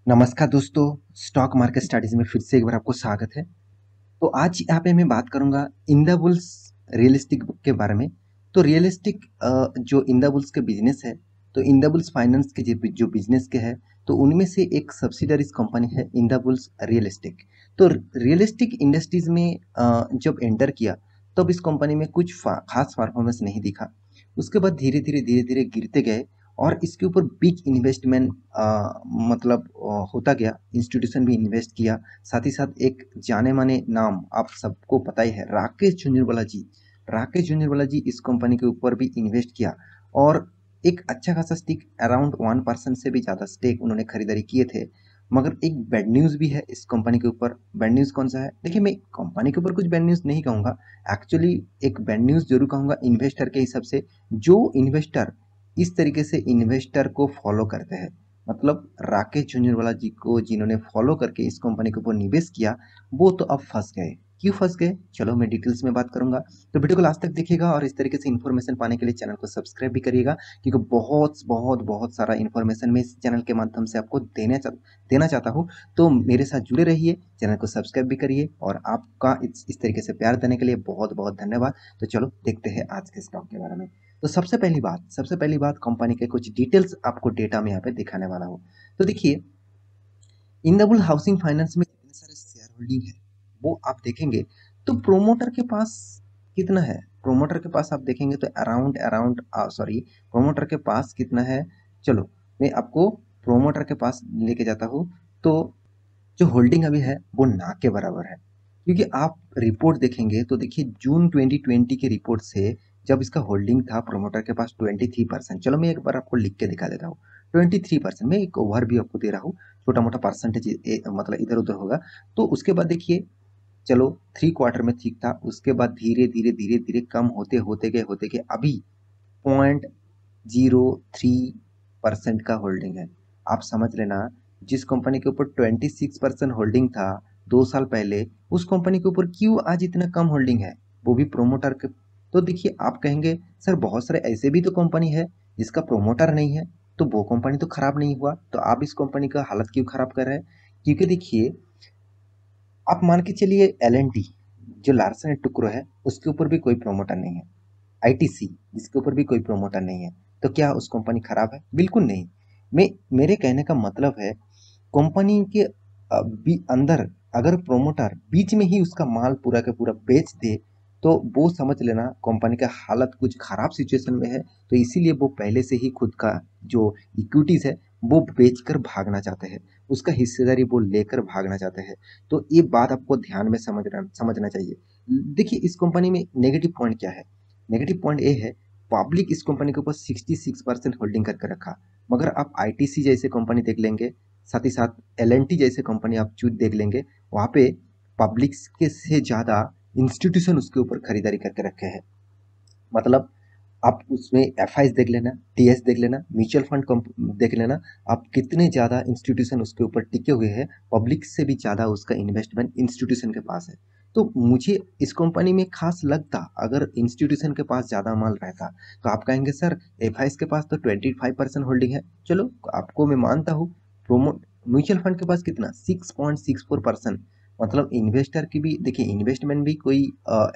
नमस्कार दोस्तों, stock market studies में फिर से एक बार आपको स्वागत है। तो आज यहाँ पे मैं बात करूंगा इंदाबुल्स रियलिस्टिक के बारे में। तो रियलिस्टिक जो इंदाबुल्स के बिजनेस है, तो इंदाबुल्स फाइनेंस के जो बिजनेस के है, तो उनमें से एक सब्सिडरीज कंपनी है इंदाबुल्स रियलिस्टिक। तो रियलिस्टिक इंडस्ट्रीज में जब एंटर किया तब इस कंपनी में कुछ खास परफॉर्मेंस नहीं दिखा। उसके बाद धीरे धीरे गिरते गए और इसके ऊपर बिग इन्वेस्टमेंट मतलब होता गया, इंस्टीट्यूशन भी इन्वेस्ट किया। साथ ही साथ एक जाने माने नाम आप सबको पता ही है, राकेश झुंझुनवाला जी। राकेश झुंझुनवाला जी इस कंपनी के ऊपर भी इन्वेस्ट किया और एक अच्छा खासा स्टेक, अराउंड 1% से भी ज़्यादा स्टेक उन्होंने खरीदारी किए थे। मगर एक बैड न्यूज़ भी है इस कंपनी के ऊपर। बैड न्यूज़ कौन सा है? देखिए, मैं कंपनी के ऊपर कुछ बैड न्यूज़ नहीं कहूँगा, एक्चुअली एक बैड न्यूज़ जरूर कहूँगा इन्वेस्टर के हिसाब से। जो इन्वेस्टर इस तरीके से इन्वेस्टर को फॉलो करते हैं, मतलब राकेश झुंझुनवाला जी को जिन्होंने फॉलो करके इस कंपनी के ऊपर निवेश किया, वो तो अब फंस गए। क्यों फंस गए, चलो मैं डिटेल्स में बात करूंगा। तो वीडियो को लास्ट तक देखिएगा और इस तरीके से इन्फॉर्मेशन पाने के लिए चैनल को सब्सक्राइब भी करिएगा, क्योंकि बहुत बहुत बहुत सारा इन्फॉर्मेशन मैं इस चैनल के माध्यम से आपको देना चाहता हूँ। तो मेरे साथ जुड़े रहिए, चैनल को सब्सक्राइब भी करिए और आपका इस तरीके से प्यार देने के लिए बहुत बहुत धन्यवाद। तो चलो देखते हैं आज के स्टॉक के बारे में। तो सबसे पहली बात कंपनी के कुछ डिटेल्स आपको डेटा में यहाँ पे दिखाने वाला हूँ। तो देखिए, इंदाबुल हाउसिंग फाइनेंस में जितने सारे शेयर होल्डिंग है वो आप देखेंगे तो प्रोमोटर के पास कितना है। प्रोमोटर के पास आप देखेंगे तो अराउंड अराउंड सॉरी, प्रोमोटर के पास कितना है, चलो मैं आपको प्रोमोटर के पास लेके जाता हूँ। तो जो होल्डिंग अभी है वो ना के बराबर है, क्योंकि आप रिपोर्ट देखेंगे तो देखिए जून 2020 के रिपोर्ट से जब इसका होल्डिंग था प्रोमोटर के पास 23%। चलो मैं एक बार आपको लिख के दिखा देता हूँ। 23%, मैं एक ओवर भी आपको दे रहा हूँ, छोटा मोटा परसेंटेज मतलब इधर उधर होगा। तो उसके बाद देखिए, चलो 3 क्वार्टर में ठीक था, उसके बाद धीरे धीरे कम होते गए अभी 0.03% का होल्डिंग है। आप समझ लेना, जिस कंपनी के ऊपर 26% होल्डिंग था 2 साल पहले, उस कंपनी के ऊपर क्यों आज इतना कम होल्डिंग है, वो भी प्रोमोटर के। तो देखिए, आप कहेंगे सर बहुत सारे ऐसे भी तो कंपनी है जिसका प्रोमोटर नहीं है, तो वो कंपनी तो खराब नहीं हुआ, तो आप इस कंपनी का हालत क्यों खराब कर रहे हैं? क्योंकि देखिए, आप मान के चलिए एल एन टी, जो लार्सन एंड टुक्रो है, उसके ऊपर भी कोई प्रोमोटर नहीं है। आईटीसी, जिसके ऊपर भी कोई प्रोमोटर नहीं है, तो क्या उस कंपनी खराब है? बिल्कुल नहीं। मेरे कहने का मतलब है, कंपनी के अंदर अगर प्रोमोटर बीच में ही उसका माल पूरा का पूरा बेच दे, तो वो समझ लेना कंपनी का हालत कुछ खराब सिचुएशन में है। तो इसीलिए वो पहले से ही खुद का जो इक्विटीज है वो बेचकर भागना चाहते हैं, उसका हिस्सेदारी वो लेकर भागना चाहते हैं। तो ये बात आपको ध्यान में समझना चाहिए। देखिए, इस कंपनी में नेगेटिव पॉइंट क्या है? नेगेटिव पॉइंट ये है, पब्लिक इस कंपनी के ऊपर 66% होल्डिंग करके रखा। मगर आप आईटीसी जैसे कंपनी देख लेंगे, साथ ही साथ एल एन टी जैसे कंपनी आप चूज देख लेंगे, वहाँ पे पब्लिक के से ज़्यादा इंस्टीट्यूशन उसके ऊपर खरीदारी करके रखे हैं। मतलब आप उसमें एफ आई देख लेना, टी एस देख लेना, म्यूचुअल फंड देख लेना, आप कितने ज़्यादा इंस्टीट्यूशन उसके ऊपर टिके हुए हैं। पब्लिक से भी ज़्यादा उसका इन्वेस्टमेंट इंस्टीट्यूशन के पास है। तो मुझे इस कंपनी में खास लगता अगर इंस्टीट्यूशन के पास ज़्यादा माल रहता। तो आप कहेंगे सर एफ आई के पास तो 25% होल्डिंग है, चलो आपको मैं मानता हूँ। प्रोमो म्यूचुअल फंड के पास कितना, 6.64%। मतलब इन्वेस्टर की भी देखिए, इन्वेस्टमेंट भी कोई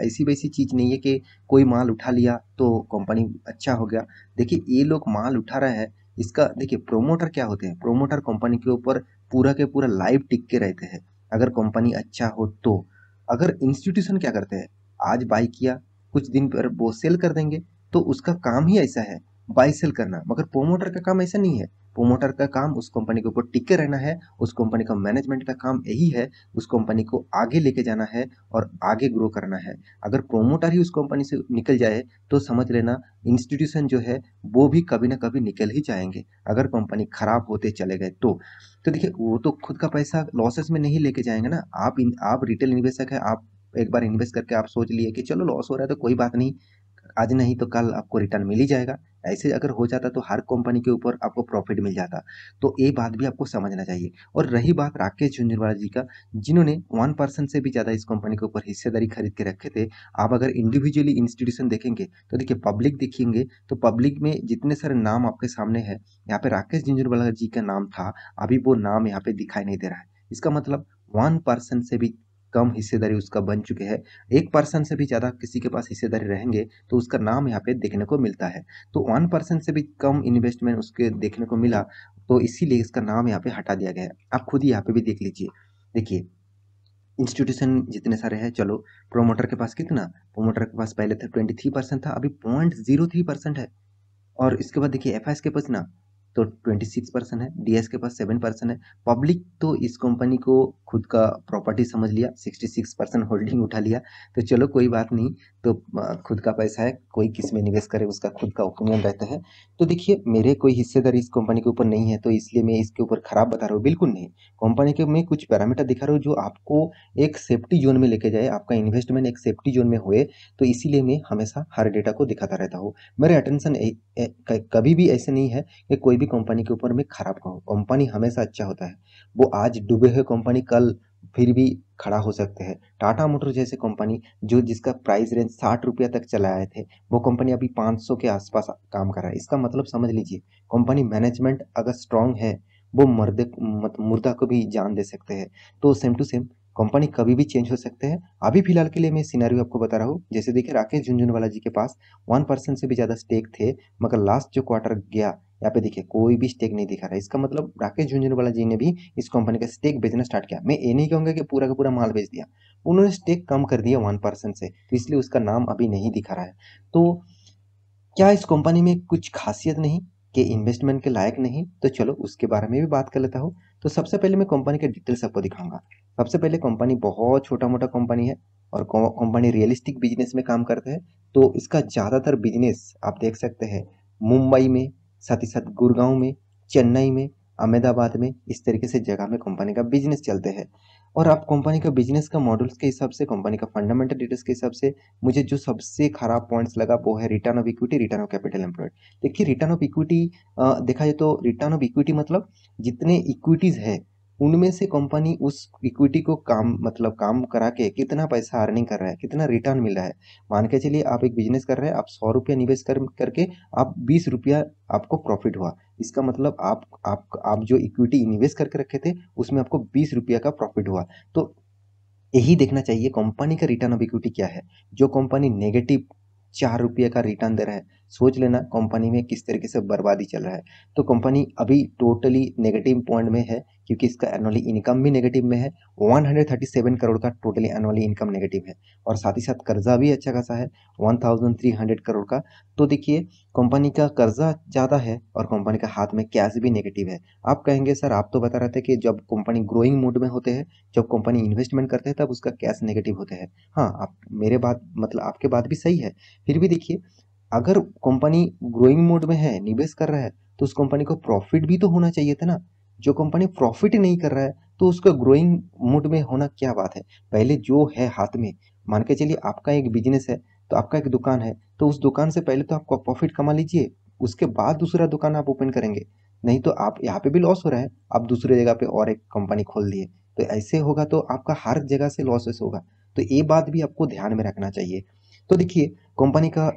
ऐसी वैसी चीज़ नहीं है कि कोई माल उठा लिया तो कंपनी अच्छा हो गया। देखिए, ये लोग माल उठा रहे हैं, इसका देखिए प्रोमोटर क्या होते हैं, प्रोमोटर कंपनी के ऊपर पूरा के पूरा लाइव टिक के रहते हैं अगर कंपनी अच्छा हो तो। अगर इंस्टीट्यूशन क्या करते हैं, आज बाई किया, कुछ दिन पर वो सेल कर देंगे, तो उसका काम ही ऐसा है, बाई सेल करना। मगर प्रोमोटर का काम ऐसा नहीं है। प्रोमोटर का काम उस कंपनी के ऊपर टिके रहना है, उस कंपनी का मैनेजमेंट का काम यही है, उस कंपनी को आगे लेके जाना है और आगे ग्रो करना है। अगर प्रोमोटर ही उस कंपनी से निकल जाए तो समझ लेना इंस्टीट्यूशन जो है वो भी कभी ना कभी निकल ही जाएंगे, अगर कंपनी खराब होते चले गए तो। तो देखिए, वो तो खुद का पैसा लॉसेस में नहीं लेके जाएंगे ना। आप रिटेल निवेशक है, आप एक बार इन्वेस्ट करके आप सोच लिए कि चलो लॉस हो रहा है तो कोई बात नहीं, आज नहीं तो कल आपको रिटर्न मिल ही जाएगा। ऐसे अगर हो जाता तो हर कंपनी के ऊपर आपको प्रॉफिट मिल जाता। तो ये बात भी आपको समझना चाहिए। और रही बात राकेश झुंझुनवाला जी का, जिन्होंने 1% से भी ज़्यादा इस कंपनी के ऊपर हिस्सेदारी खरीद के रखे थे। आप अगर इंडिविजुअली इंस्टीट्यूशन देखेंगे तो देखिए, पब्लिक देखेंगे तो पब्लिक में जितने सारे नाम आपके सामने है, यहाँ पे राकेश झुंझुनवाला जी का नाम था, अभी वो नाम यहाँ पे दिखाई नहीं दे रहा है। इसका मतलब 1% से भी कम हिस्सेदारी उसका बन चुके हैं। 1% से भी ज़्यादा किसी के पास हिस्सेदारी रहेंगे तो उसका नाम यहाँ पे देखने को मिलता है। तो 1% से भी कम इन्वेस्टमेंट उसके देखने को मिला, तो इसीलिए इसका नाम यहाँ पे हटा दिया गया है। आप खुद ही यहाँ पे भी देख लीजिए। देखिए, इंस्टीट्यूशन जितने सारे हैं, चलो प्रोमोटर के पास कितना, प्रोमोटर के पास पहले था 23% था, अभी 0.03% है। और इसके बाद देखिए एफ के पास ना तो 26% है, डीएस के पास 7% है। पब्लिक तो इस कंपनी को खुद का प्रॉपर्टी समझ लिया, 66% होल्डिंग उठा लिया। तो चलो कोई बात नहीं, तो खुद का पैसा है, कोई किस में निवेश करे उसका खुद का ओपिनियन रहता है। तो देखिए, मेरे कोई हिस्सेदारी इस कंपनी के ऊपर नहीं है, तो इसलिए मैं इसके ऊपर खराब बता रहा हूँ, बिल्कुल नहीं। कंपनी के मैं कुछ पैरामीटर दिखा रहा हूँ जो आपको एक सेफ्टी जोन में लेके जाए, आपका इन्वेस्टमेंट एक सेफ्टी जोन में हुए। तो इसीलिए मैं हमेशा हर डेटा को दिखाता रहता हूँ। मेरे अटेंशन कभी भी ऐसे नहीं है कि कोई भी कंपनी के ऊपर मैं खराब कहूँ। कंपनी हमेशा अच्छा होता है। वो आज डूबे हुए कंपनी कल फिर भी खड़ा हो सकते हैं। टाटा मोटर जैसे कंपनी जो जिसका प्राइस रेंज 60 रुपया तक चला आए थे, वो कंपनी अभी 500 के आसपास काम कर रहा है। इसका मतलब समझ लीजिए, कंपनी मैनेजमेंट अगर स्ट्रांग है, वो मुर्दा को भी जान दे सकते हैं। तो सेम टू सेम कंपनी कभी भी चेंज हो सकते हैं। अभी फिलहाल के लिए मैं सिनेरियो आपको बता रहा हूँ। जैसे देखिए, राकेश झुनझुनवाला जी के पास 1% से भी ज्यादा स्टेक थे, मगर लास्ट जो क्वार्टर गया, यहाँ पे देखिए कोई भी स्टेक नहीं दिखा रहा है। इसका मतलब राकेश झुनझुनवाला जी ने भी इस कंपनी का स्टेक बेचना स्टार्ट किया। मैं ये नहीं कहूंगा कि पूरा का पूरा माल बेच दिया, उन्होंने स्टेक कम कर दिया 1% से, तो इसलिए उसका नाम अभी नहीं दिखा रहा है। तो क्या इस कंपनी में कुछ खासियत नहीं कि इन्वेस्टमेंट के लायक नहीं? तो चलो उसके बारे में भी बात कर लेता हूँ। तो सबसे पहले मैं कंपनी के डिटेल्स आपको दिखाऊंगा। सबसे पहले, कंपनी बहुत छोटा मोटा कंपनी है और कंपनी रियलिस्टिक बिजनेस में काम करते हैं। तो इसका ज़्यादातर बिजनेस आप देख सकते हैं मुंबई में, साथ ही साथ गुड़गांव में, चेन्नई में, अहमदाबाद में, इस तरीके से जगह में कंपनी का बिजनेस चलते हैं। और आप कंपनी का बिजनेस का मॉडल्स के हिसाब से, कंपनी का फंडामेंटल डिटेल्स के हिसाब से, मुझे जो सबसे खराब पॉइंट्स लगा वो है return of equity, return of capital employed. देखिए, रिटर्न ऑफ इक्विटी देखा जाए तो रिटर्न ऑफ इक्विटी मतलब जितने इक्विटीज है उनमें से कंपनी उस इक्विटी को काम करा के कितना पैसा अर्निंग कर रहा है, कितना रिटर्न मिल रहा है। मान के चलिए, आप एक बिजनेस कर रहे हैं, आप 100 रुपया निवेश करके आप 20 रुपया आपको प्रॉफिट हुआ। इसका मतलब आप जो इक्विटी इन्वेस्ट करके रखे थे उसमें आपको 20 रुपया का प्रॉफिट हुआ। तो यही देखना चाहिए कंपनी का रिटर्न ऑफ इक्विटी क्या है। जो कंपनी नेगेटिव 4 रुपये का रिटर्न दे रहा है, सोच लेना कंपनी में किस तरीके से बर्बादी चल रहा है। तो कंपनी अभी टोटली नेगेटिव पॉइंट में है, क्योंकि इसका एनुअली इनकम भी नेगेटिव में है। 137 करोड़ का टोटली एनुअली इनकम नेगेटिव है, और साथ ही साथ कर्जा भी अच्छा खासा है, 1300 करोड़ का। तो देखिए, कंपनी का कर्जा ज़्यादा है और कंपनी का हाथ में कैश भी नेगेटिव है। आप कहेंगे सर, आप तो बता रहे थे कि जब कंपनी ग्रोइंग मोड में होते हैं, जब कंपनी इन्वेस्टमेंट करते हैं, तब उसका कैश नेगेटिव होते हैं। हाँ, आप मेरे बात मतलब आपके बात भी सही है। फिर भी देखिए, अगर कंपनी ग्रोइंग मोड में है, निवेश कर रहा है, तो उस कंपनी को प्रॉफिट भी तो होना चाहिए था ना। जो कंपनी प्रॉफिट नहीं कर रहा है, तो उसका ग्रोइंग मोड में होना क्या बात है। पहले जो है हाथ में, मान के चलिए आपका एक बिजनेस है, तो आपका एक दुकान है, तो उस दुकान से पहले तो आपको प्रॉफिट कमा लीजिए, उसके बाद दूसरा दुकान आप ओपन करेंगे। नहीं तो आप यहाँ पे भी लॉस हो रहा है, आप दूसरे जगह पे और एक कंपनी खोल दिए, तो ऐसे होगा तो आपका हर जगह से लॉसेस होगा। तो ये बात भी आपको ध्यान में रखना चाहिए। तो देखिए, कंपनी का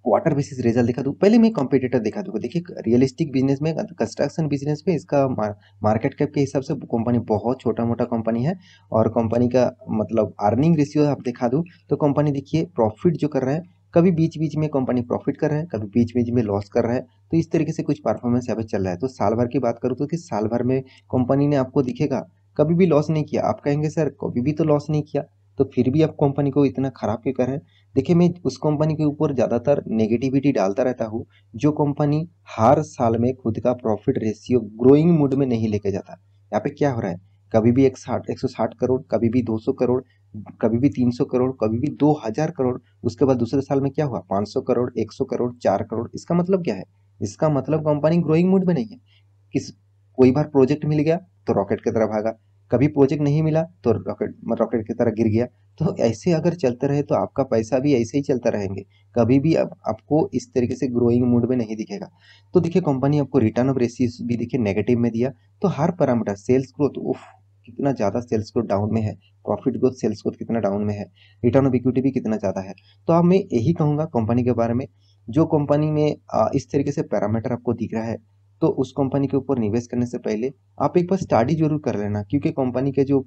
क्वार्टर बेसिस रिजल्ट दिखा दूं, पहले मैं कॉम्पिटिटर दिखा दूंगा। देखिए, रियलिस्टिक बिजनेस में, कंस्ट्रक्शन बिजनेस में इसका मार्केट कैप के हिसाब से कंपनी बहुत छोटा मोटा कंपनी है। और कंपनी का मतलब अर्निंग रेशियो आप दिखा दूं, तो कंपनी देखिए प्रॉफिट जो कर रहा है, कभी बीच बीच में कंपनी प्रॉफिट कर रहा है, कभी बीच बीच में लॉस कर रहा है। तो इस तरीके से कुछ परफॉर्मेंस यहाँ पे चल रहा है। तो साल भर की बात करूँ तो कि साल भर में कंपनी ने आपको दिखेगा कभी भी लॉस नहीं किया। आप कहेंगे सर कभी भी तो लॉस नहीं किया, तो फिर भी आप कंपनी को इतना खराब क्यों कर रहे हैं? देखिए, मैं उस कंपनी के ऊपर ज़्यादातर नेगेटिविटी डालता रहता हूँ जो कंपनी हर साल में खुद का प्रॉफिट रेशियो ग्रोइंग मोड में नहीं लेके जाता। यहाँ पे क्या हो रहा है, कभी भी 160 करोड़, कभी भी 200 करोड़, कभी भी 300 करोड़, कभी भी 2000 करोड़। उसके बाद दूसरे साल में क्या हुआ, 500 करोड़, 100 करोड़, 4 करोड़। इसका मतलब क्या है? इसका मतलब कंपनी ग्रोइंग मोड में नहीं है। किस कोई बार प्रोजेक्ट मिल गया तो रॉकेट की तरह भागा, कभी प्रोजेक्ट नहीं मिला तो रॉकेट की तरह गिर गया। तो ऐसे अगर चलते रहे तो आपका पैसा भी ऐसे ही चलता रहेंगे, कभी भी आपको इस तरीके से ग्रोइंग मूड में नहीं दिखेगा। तो देखिए कंपनी आपको रिटर्न ऑफ रेशियो भी देखिए नेगेटिव में दिया। तो हर पैरामीटर सेल्स ग्रोथ, उफ कितना ज़्यादा सेल्स ग्रोथ डाउन में है, प्रॉफिट ग्रोथ सेल्स ग्रोथ कितना डाउन में है, रिटर्न ऑफ इक्विटी भी कितना ज़्यादा है। तो अब मैं यही कहूँगा कंपनी के बारे में, जो कंपनी में इस तरीके से पैरामीटर आपको दिख रहा है तो उस कंपनी के ऊपर निवेश करने से पहले आप एक बार स्टडी जरूर कर लेना, क्योंकि कंपनी के जो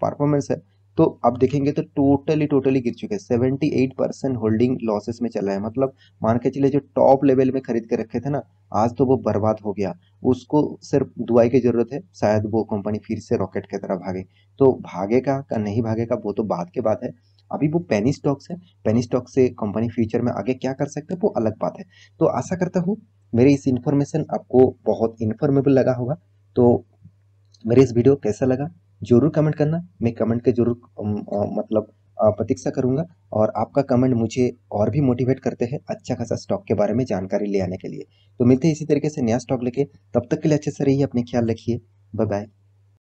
परफॉर्मेंस है तो आप देखेंगे तो टोटली गिर चुके हैं। 78% होल्डिंग लॉसेस में चल रहा है, मतलब मान के चलिए जो टॉप लेवल में खरीद के रखे थे ना, आज तो वो बर्बाद हो गया। उसको सिर्फ दुआई की जरूरत है, शायद वो कंपनी फिर से रॉकेट की तरह भागे। तो भागेगा का नहीं भागेगा वो तो बात के बात है। अभी वो पेनी स्टॉक्स है, पेनी स्टॉक से कंपनी फ्यूचर में आगे क्या कर सकते हैं वो अलग बात है। तो आशा करता हूँ मेरी इस इन्फॉर्मेशन आपको बहुत इन्फॉर्मेबल लगा होगा। तो मेरे इस वीडियो कैसा लगा जरूर कमेंट करना, मैं कमेंट के जरूर मतलब प्रतीक्षा करूंगा। और आपका कमेंट मुझे और भी मोटिवेट करते हैं अच्छा खासा स्टॉक के बारे में जानकारी ले आने के लिए। तो मिलते हैं इसी तरीके से नया स्टॉक लेके, तब तक के लिए अच्छे से रहिए, अपने ख्याल रखिए, बाय बाय।